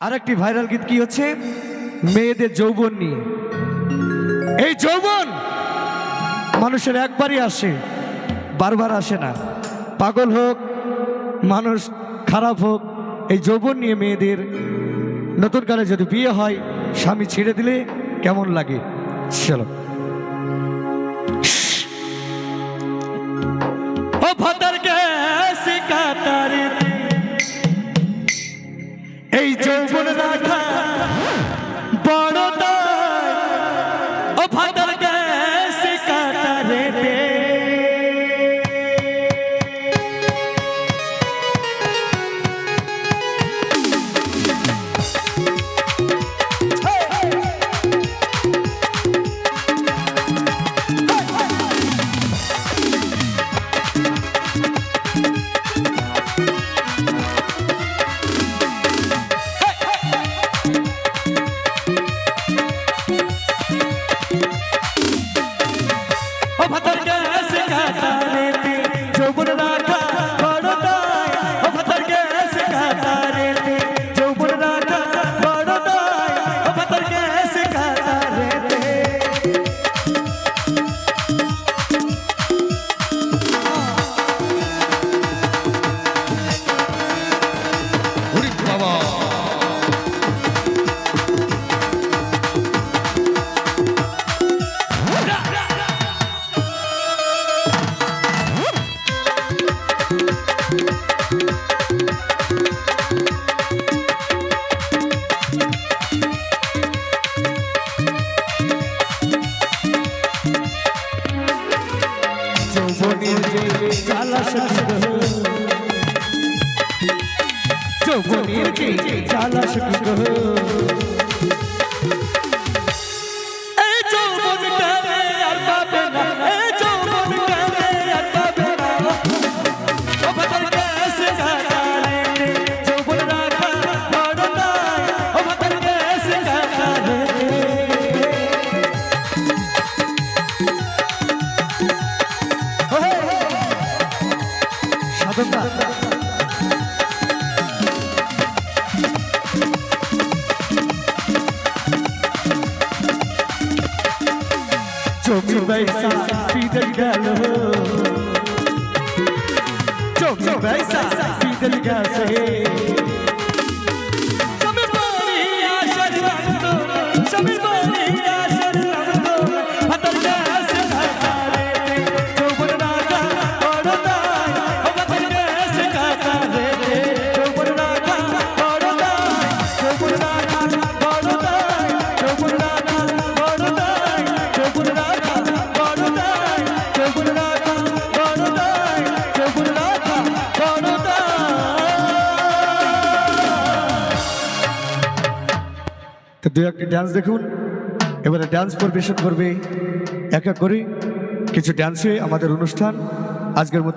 আরেকটি ভাইরাল গীত কি হচ্ছে মেয়েদের যৌবন নিয়ে। এই যৌবন মানুষের একবারই আসে, বারবার আসে না। পাগল হোক মানুষ, খারাপ হোক, এই যৌবন নিয়ে মেয়েদের নতুন কালে যদি বিয়ে হয়, স্বামী ছেড়ে দিলে কেমন লাগে। চলো ও ভাতার গ্যাসে কাটারে এই যৌবন রাখা বড় দায়। ও ভাতার গ্যাসে কাটারে যৌবনের যে জ্বালা সখী গো, এই যৌবন কালে আর পাবে না, এই যৌবন কালে আর পাবে না। ও ভাতার গ্যাসে কাটারে যৌবন রাখা বড় দায়। ও ভাতার গ্যাসে কাটারে সাধনা চোখে बैसा पीदल गलो, चोखे बैसा पीदल गसे सभी बोली आशर रंगो, सभी बोली आशर रंगो। भातार ग्यासे काटारे যৌবন রাখা বড় দায়। ও ভাতার গ্যাসে কাটারে যৌবন রাখা বড় দায়। যৌবন রাখা বড় দায়, যৌবন রাখা বড় দায়, যৌবন রাখা বড় দায়, যৌবন রাখা বড় দায়, যৌবন রাখা বড় দায়। তো দু একটি ডান্স দেখুন। এবারে ডান্স পরিবেশন করবে একা করে কিছু ডান্সে আমাদের অনুষ্ঠান আজকের মতো